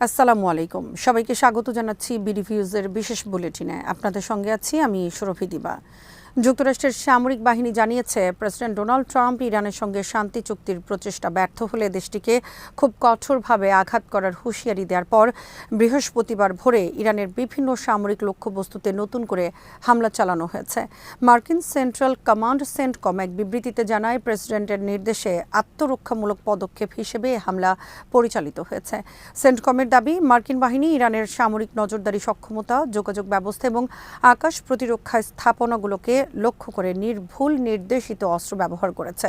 আসসালামু আলাইকুম, সবাইকে স্বাগত জানাচ্ছি বিডিভিউজের বিশেষ বুলেটিনে। আপনাদের সঙ্গে আছি আমি শরফি দিবা। যুক্তরাষ্ট্রের সামরিক বাহিনী জানিয়েছে, প্রেসিডেন্ট ডোনাল্ড ট্রাম্প ইরানের সঙ্গে শান্তি চুক্তির প্রচেষ্টা ব্যর্থ হলে দেশটিকে খুব কঠোরভাবে আঘাত করার হুঁশিয়ারি দেওয়ার পর বৃহস্পতিবার ভোরে ইরানের বিভিন্ন সামরিক লক্ষ্যবস্তুতে নতুন করে হামলা চালানো হয়েছে। মার্কিন সেন্ট্রাল কমান্ড সেন্টকম এক বিবৃতিতে জানায়, প্রেসিডেন্টের নির্দেশে আত্মরক্ষামূলক পদক্ষেপ হিসেবে হামলা পরিচালিত হয়েছে। সেন্টকমের দাবি, মার্কিন বাহিনী ইরানের সামরিক নজরদারি সক্ষমতা, যোগাযোগ ব্যবস্থা এবং আকাশ প্রতিরক্ষা স্থাপনাগুলোকে লক্ষ্য করে নির্ভুল নির্দেশিত অস্ত্র ব্যবহার করেছে।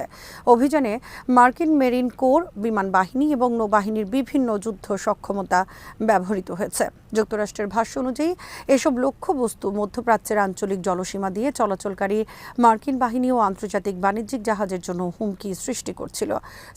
অভিযানে মার্কিন মেরিন কোর, বিমান বাহিনী এবং নৌবাহিনীর বিভিন্ন যুদ্ধ সক্ষমতা ব্যবহৃত হয়েছে। যুক্তরাষ্ট্রের ভাষ্য অনুযায়ী এসব লক্ষ্যবস্তু মধ্যপ্রাচ্যের আঞ্চলিক জলসীমা দিয়ে চলাচলকারী মার্কিন বাহিনী ও আন্তর্জাতিক বাণিজ্যিক জাহাজের জন্য হুমকি সৃষ্টি করছিল।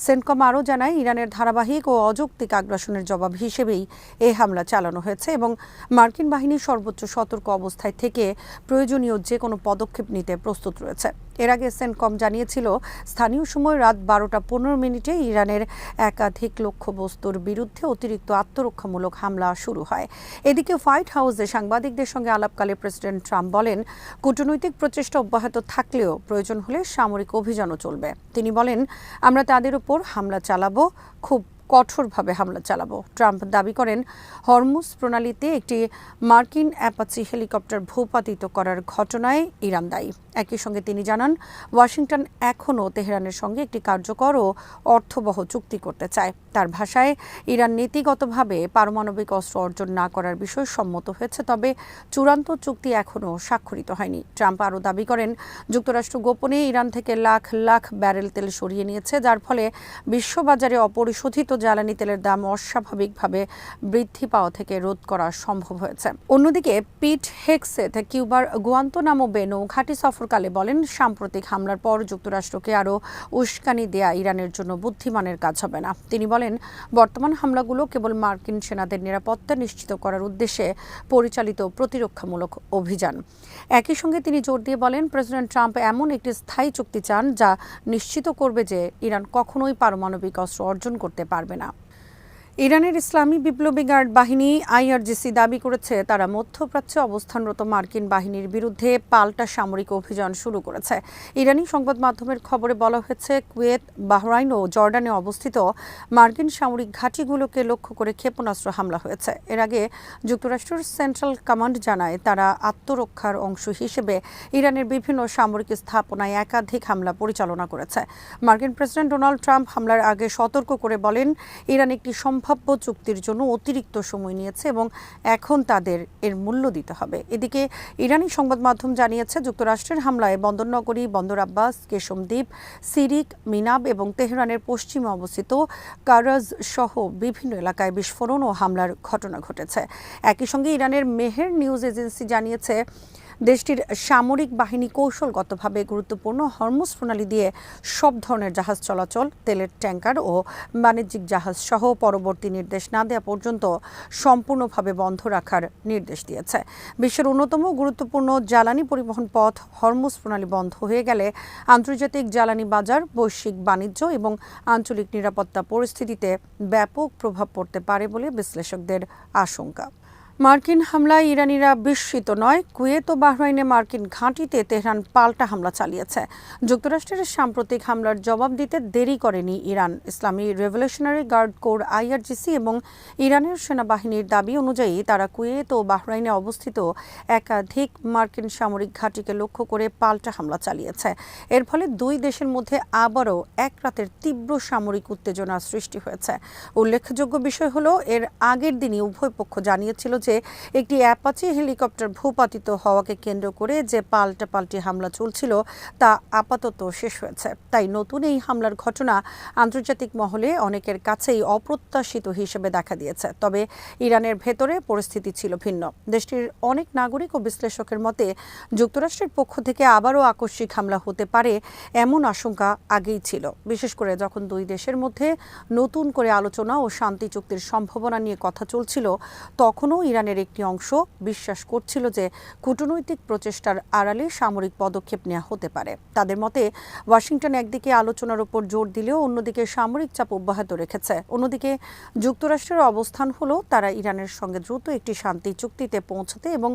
সেন্টকম আরও জানায়, ইরানের ধারাবাহিক ও অযৌক্তিক আগ্রাসনের জবাব হিসেবেই এই হামলা চালানো হয়েছে এবং মার্কিন বাহিনী সর্বোচ্চ সতর্ক অবস্থায় থেকে প্রয়োজনীয় যে কোনো পদক্ষেপ নিতে প্রস্তুত রয়েছে। এর আগে সেন্টকম জানিয়েছিল, স্থানীয় সময় রাত 12:15 ইরানের একাধিক লক্ষ্যবস্তুর বিরুদ্ধে অতিরিক্ত আত্মরক্ষামূলক হামলা শুরু হয়। এদিকে হোয়াইট হাউসে সাংবাদিকদের সঙ্গে আলাপকালে প্রেসিডেন্ট ট্রাম্প বলেন, কূটনৈতিক প্রচেষ্টা অব্যাহত থাকলেও প্রয়োজন হলে সামরিক অভিযানও চলবে। তিনি বলেন, আমরা তাদের উপর হামলা চালাবো, খুব কঠোরভাবে হামলা চালাবো। ট্রাম্প দাবি করেন, হরমুজ প্রণালীতে একটি মার্কিন অ্যাপাচি হেলিকপ্টার ভূপাতিত করার ঘটনায় ইরান দায়ী। একই সঙ্গে তিনি জানান, ওয়াশিংটন এখনও তেহরানের সঙ্গে একটি কার্যকর ও অর্থবহ চুক্তি করতে চায়। তার ভাষায়, ইরান নীতিগতভাবে পারমাণবিক অস্ত্র অর্জন না করার বিষয়ে সম্মত হয়েছে, তবে চূড়ান্ত চুক্তি এখনও স্বাক্ষরিত হয়নি। ট্রাম্প আরও দাবি করেন, যুক্তরাষ্ট্র গোপনে ইরান থেকে লাখ লাখ ব্যারেল তেল সরিয়ে নিয়েছে, যার ফলে বিশ্ববাজারে অপরিশোধিত জ্বালানি তেলের দাম অস্বাভাবিকভাবে বৃদ্ধি পাওয়া থেকে রোধ করা সম্ভব হয়েছে। অন্যদিকে পিট হেগসেথ কিউবার গুয়ান্তনামো বে নৌঘাঁটি সফরকালে বলেন, সাম্প্রতিক হামলার পর যুক্তরাষ্ট্রকে আরও উস্কানি দেয়া ইরানের জন্য বুদ্ধিমানের কাজ হবে না। তিনি বলেন, বর্তমান হামলাগুলো কেবল মার্কিন সেনাদের নিরাপত্তা নিশ্চিত করার উদ্দেশ্যে পরিচালিত প্রতিরক্ষামূলক অভিযান। একই সঙ্গে তিনি জোর দিয়ে বলেন, প্রেসিডেন্ট ট্রাম্প এমন একটি স্থায়ী চুক্তি চান যা নিশ্চিত করবে যে ইরান কখনোই পারমাণবিক অস্ত্র অর্জন করতে পারবে না। ইরানের ইসলামী বিপ্লবী গার্ড বাহিনী আইআরজিসি দাবি করেছে, তারা মধ্যপ্রাচ্যে অবস্থানরত মার্কিন বাহিনীর বিরুদ্ধে পাল্টা সামরিক অভিযান শুরু করেছে। ইরানি সংবাদ মাধ্যমের খবরে বলা হয়েছে, কুয়েত, বাহরাইন ও জর্ডানে অবস্থিত মার্কিন সামরিক ঘাঁটিগুলোকে লক্ষ্য করে ক্ষেপণাস্ত্র হামলা হয়েছে। এর আগে যুক্তরাষ্ট্রের সেন্ট্রাল কমান্ড জানায়, তারা আত্মরক্ষার অংশ হিসেবে ইরানের বিভিন্ন সামরিক স্থাপনায় একাধিক হামলা পরিচালনা করেছে। মার্কিন প্রেসিডেন্ট ডোনাল্ড ট্রাম্প হামলার আগে সতর্ক করে বলেন, ইরান একটি সম্ভাব্য চুক্তির জন্য অতিরিক্ত সময় নিয়েছে এবং এখন তাদের এর মূল্য দিতে হবে। এদিকে ইরানি সংবাদ মাধ্যম জানিয়েছে, যুক্তরাষ্ট্রের হামলায় বন্দরনগরী, বন্দর আব্বাস, কেশম দ্বীপ, সিরিক, মিনাব এবং তেহরানের পশ্চিমে অবস্থিত কারাজ সহ বিভিন্ন এলাকায় বিস্ফোরণ ও হামলার ঘটনা ঘটেছে। একই সঙ্গে ইরানের মেহের নিউজ এজেন্সি জানিয়েছে, দেশটির সামরিক বাহিনী কৌশলগতভাবে গুরুত্বপূর্ণ হরমুজ প্রণালী দিয়ে সব ধরনের জাহাজ চলাচল, তেলের ট্যাঙ্কার ও বাণিজ্যিক জাহাজ সহ পরবর্তী নির্দেশ না দেওয়া পর্যন্ত সম্পূর্ণভাবে বন্ধ রাখার নির্দেশ দিয়েছে। বিশ্বের অন্যতম গুরুত্বপূর্ণ জ্বালানি পরিবহন পথ হরমুজ প্রণালী বন্ধ হয়ে গেলে আন্তর্জাতিক জ্বালানি বাজার, বৈশ্বিক বাণিজ্য এবং আঞ্চলিক নিরাপত্তা পরিস্থিতিতে ব্যাপক প্রভাব পড়তে পারে বলে বিশ্লেষকদের আশঙ্কা। মার্কিন হামলায় ইরানিরা বিস্মিত নয়। কুয়েত ও বাহরাইনে মার্কিন ঘাঁটিতে তেহরান পাল্টা হামলা চালিয়েছে। যুক্তরাষ্ট্রের সাম্প্রতিক হামলার জবাব দিতে দেরি করেনি ইরান। ইসলামী রেভলিউশনারি গার্ড কোর আইআরজিসি এবং ইরানের সেনাবাহিনীর দাবি অনুযায়ী, তারা কুয়েত ও বাহরাইনে অবস্থিত একাধিক মার্কিন সামরিক ঘাঁটিকে লক্ষ্য করে পাল্টা হামলা চালিয়েছে। এর ফলে দুই দেশের মধ্যে আবারও এক রাতের তীব্র সামরিক উত্তেজনা সৃষ্টি হয়েছে। উল্লেখযোগ্য বিষয় হলো, এর আগের দিনই উভয় পক্ষ জানিয়েছিল যে একটি অ্যাপাচি হেলিকপ্টার ভূপাতিত হওয়াকে কেন্দ্র করে যে পাল্টাপাল্টি হামলা চলছিল তা আপাতত শেষ হয়েছে। তাই নতুন এই হামলার ঘটনা আন্তর্জাতিক মহলে অনেকের কাছেই অপ্রত্যাশিত হিসেবে দেখা দিয়েছে। তবে ইরানের ভেতরে পরিস্থিতি ছিল ভিন্ন। দেশটির অনেক নাগরিক ও বিশ্লেষকের মতে, যুক্তরাষ্ট্রের পক্ষ থেকে আবারও আকস্মিক হামলা হতে পারে এমন আশঙ্কা আগেই ছিল, বিশেষ করে যখন দুই দেশের মধ্যে নতুন করে আলোচনা ও শান্তি চুক্তির সম্ভাবনা নিয়ে কথা চলছিল। তখনও ইরান ইরানের একটি অংশ বিশ্বাস করছিল যে কূটনৈতিক প্রচেষ্টার আড়ালে সামরিক পদক্ষেপ নেওয়া হতে পারে। তাদের মতে ওয়াশিংটন একদিকে আলোচনার উপর জোর দিলেও অন্যদিকে সামরিক চাপ অব্যাহত রেখেছে। অন্যদিকে যুক্তরাষ্ট্রের অবস্থান হলো তারা ইরানের সঙ্গে দ্রুত একটি শান্তি চুক্তিতে পৌঁছাতে এবং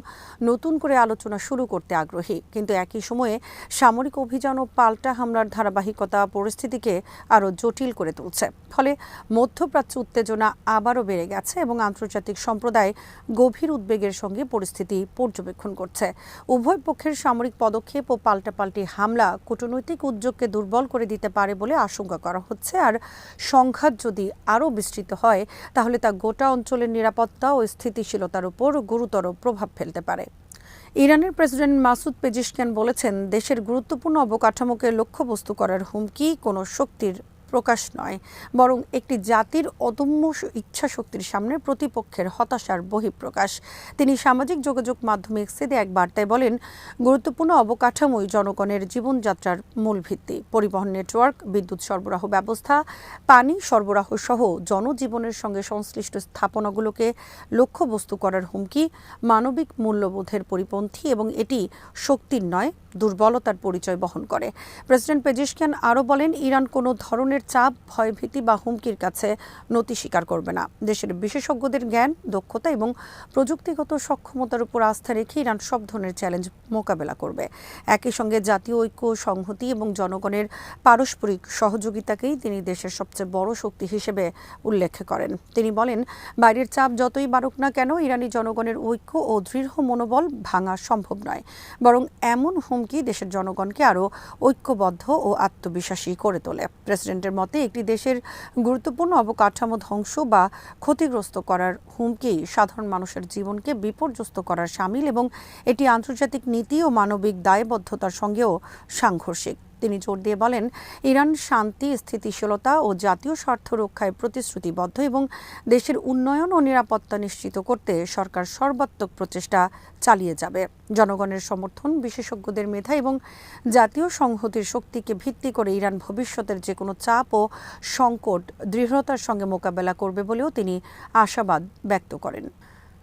নতুন করে আলোচনা শুরু করতে আগ্রহী। কিন্তু একই সময়ে সামরিক অভিযান ও পাল্টা হামলার ধারাবাহিকতা পরিস্থিতিকে আরও জটিল করে তুলছে। ফলে মধ্যপ্রাচ্য উত্তেজনা আবারও বেড়ে গেছে এবং আন্তর্জাতিক সম্প্রদায় গভীর উদ্বেগের সঙ্গে পরিস্থিতি পর্যবেক্ষণ করছে। উভয় পক্ষের সামরিক পদক্ষেপ ও পাল্টাপাল্টি হামলা কূটনৈতিক উদ্যোগকে দুর্বল করে দিতে পারে বলে আশঙ্কা করা হচ্ছে। আর সংঘাত যদি আরও বিস্তৃত হয় তাহলে তা গোটা অঞ্চলের নিরাপত্তা ও স্থিতিশীলতার উপর গুরুতর প্রভাব ফেলতে পারে। ইরানের প্রেসিডেন্ট মাসুদ পেজিশকিয়ান বলেছেন, দেশের গুরুত্বপূর্ণ অবকাঠামোকে লক্ষ্যবস্তু করার হুমকি কোনো শক্তির প্রকাশ নয়, বরং একটি জাতির অদম্য ইচ্ছা শক্তির সামনে প্রতিপক্ষের হতাশার বহিঃপ্রকাশ। তিনি সামাজিক যোগাযোগ মাধ্যমে এক্সে এক বার্তায় বলেন, গুরুত্বপূর্ণ অবকাঠামোই জনগণের জীবনযাত্রার মূল ভিত্তি। পরিবহন নেটওয়ার্ক, বিদ্যুৎ সরবরাহ ব্যবস্থা, পানি সরবরাহ সহ জনজীবনের সঙ্গে সংশ্লিষ্ট স্থাপনাগুলোকে লক্ষ্যবস্তু করার হুমকি মানবিক মূল্যবোধের পরিপন্থী এবং এটি শক্তির নয়, দুর্বলতার পরিচয় বহন করে। প্রেসিডেন্ট পেজিশকিয়ান আরও বলেন, ইরান কোনো ধরনের চাপ, ভয়ভীতি বা হুমকির কাছে নতি স্বীকার করবে না। দেশের বিশেষজ্ঞদের জ্ঞান, দক্ষতা এবং প্রযুক্তিগত সক্ষমতার উপর আস্থা রেখে ইরান সব ধরনের চ্যালেঞ্জ মোকাবেলা করবে। একই সঙ্গে জাতীয় ঐক্য, সংহতি এবং জনগণের পারস্পরিক সহযোগিতাকেই তিনি দেশের সবচেয়ে বড় শক্তি হিসেবে উল্লেখ করেন। তিনি বলেন, বাইরের চাপ যতই বাড়ুক না কেন, ইরানি জনগণের ঐক্য ও দৃঢ় মনোবল ভাঙা সম্ভব নয়, বরং এমন হুমকি দেশের জনগণকে আরও ঐক্যবদ্ধ ও আত্মবিশ্বাসী করে তোলে। প্রেসিডেন্টের মতে, একটি দেশের গুরুত্বপূর্ণ অবকাঠামো ধ্বংস বা ক্ষতিগ্রস্ত করার হুমকি সাধারণ মানুষের জীবনকে বিপর্যস্ত করার শামিল এবং এটি আন্তর্জাতিক নীতি ও মানবিক দায়বদ্ধতার সঙ্গেও সাংঘর্ষিক। তিনি জোর দিয়ে বলেন, ইরান শান্তি, স্থিতিশীলতা ও জাতীয় স্বার্থ রক্ষায় প্রতিশ্রুতিবদ্ধ এবং দেশের উন্নয়ন ও নিরাপত্তা নিশ্চিত করতে সরকার সর্বাত্মক প্রচেষ্টা চালিয়ে যাবে। জনগণের সমর্থন, বিশেষজ্ঞদের মেধা এবং জাতীয় সংহতির শক্তিকে ভিত্তি করে ইরান ভবিষ্যতের যে কোনো চাপ ও সংকট দৃঢ়তার সঙ্গে মোকাবেলা করবে বলেও তিনি আশাবাদ ব্যক্ত করেন।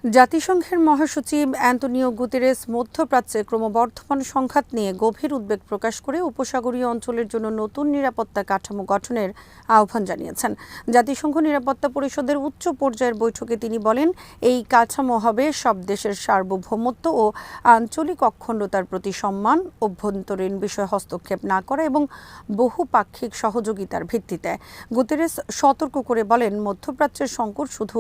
জাতিসংঘের মহাসচিব অ্যান্তোনিও গুতেরেস মধ্যপ্রাচ্যে ক্রমবর্ধমান সংঘাত নিয়ে গভীর উদ্বেগ প্রকাশ করে উপসাগরীয় অঞ্চলের জন্য নতুন নিরাপত্তা কাঠামো গঠনের আহ্বান জানিয়েছেন। জাতিসংঘ নিরাপত্তা পরিষদের উচ্চ পর্যায়ের বৈঠকে তিনি বলেন, এই কাঠামো হবে সব দেশের সার্বভৌমত্ব ও আঞ্চলিক অখণ্ডতার প্রতি সম্মান, অভ্যন্তরীণ বিষয়ে হস্তক্ষেপ না করা এবং বহুপাক্ষিক সহযোগিতার ভিত্তিতে। গুতেরেস সতর্ক করে বলেন, মধ্যপ্রাচ্যের সংকট শুধু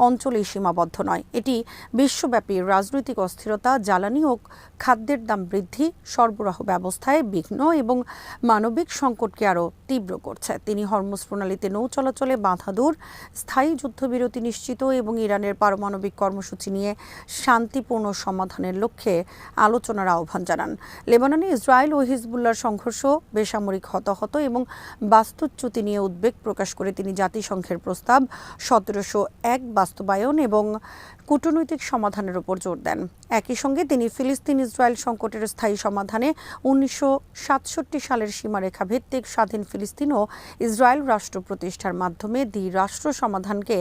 অঞ্চলেই সীমাবদ্ধ নয়, এটি বিশ্বব্যাপী রাজনৈতিক অস্থিরতা, জ্বালানি ও খাদ্যের দাম বৃদ্ধি, সরবরাহ ব্যবস্থায় বিঘ্ন এবং মানবিক সংকটকে আরও তীব্র করছে। তিনি হরমুজ প্রণালীতে নৌ চলাচলে বাধা দূর, স্থায়ী যুদ্ধবিরতি নিশ্চিত এবং ইরানের পারমাণবিক কর্মসূচি নিয়ে শান্তিপূর্ণ সমাধানের লক্ষ্যে আলোচনার আহ্বান জানান। লেবাননে ইসরায়েল ও হিজবুল্লাহর সংঘর্ষ, বেসামরিক হতাহত এবং বাস্তুচ্যুতি নিয়ে উদ্বেগ প্রকাশ করে তিনি জাতিসংঘের প্রস্তাব 1701 বাস্তবায়ন এবং কূটনৈতিক সমাধানের উপর জোর দেন। একই সঙ্গে তিনি ফিলিস্তিন ইসরায়েল সংকটের স্থায়ী সমাধানে 1967 সালের সীমারেখা ভিত্তিক স্বাধীন ফিলিস্তিন ও ইসরায়েল রাষ্ট্র প্রতিষ্ঠার মাধ্যমে দ্বি-রাষ্ট্র সমাধানকে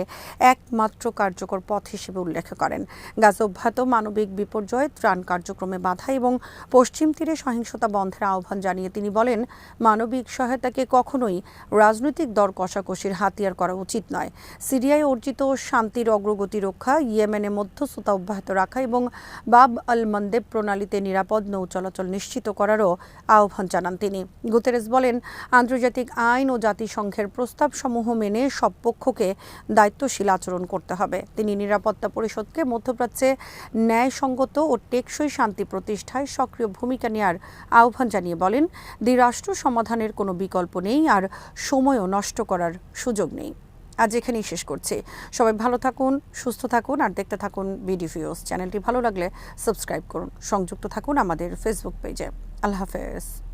একমাত্র কার্যকর পথ হিসেবে উল্লেখ করেন। গাজা অব্যাহত মানবিক বিপর্যয়, ত্রাণ কার্যক্রমে বাধা এবং পশ্চিম তীরে সহিংসতা বন্ধের আহ্বান জানিয়ে তিনি বলেন, মানবিক সহায়তাকে কখনোই রাজনৈতিক দর কষাকষির হাতিয়ার করা উচিত নয়। সিরিয়ায় অর্জিত শান্তির অগ্রগতি রক্ষা, ইয়েমেনে মধ্যস্থতা অব্যাহত রাখা এবং বাব আল মানদেব প্রণালীতে নিরাপদ নৌ চলাচল নিশ্চিত করারও আহ্বান জানান তিনি। গুতেরেস বলেন, আন্তর্জাতিক আইন ও জাতিসংঘের প্রস্তাবসমূহ মেনে সব পক্ষকে দায়িত্বশীল আচরণ করতে হবে। তিনি নিরাপত্তা পরিষদকে মধ্যপ্রাচ্যে ন্যায়সঙ্গত ও টেকসই শান্তি প্রতিষ্ঠায় সক্রিয় ভূমিকা নেওয়ার আহ্বান জানিয়ে বলেন, দ্বি-রাষ্ট্র সমাধানের কোনো বিকল্প নেই আর সময়ও নষ্ট করার সুযোগ নেই। আজ এখানেই শেষ করছি। সবাই ভালো থাকুন, সুস্থ থাকুন আর দেখতে থাকুন বিডিভিউজ। চ্যানেলটি ভালো লাগলে সাবস্ক্রাইব করুন, সংযুক্ত থাকুন আমাদের ফেসবুক পেজে। আল্লাহ হাফেজ।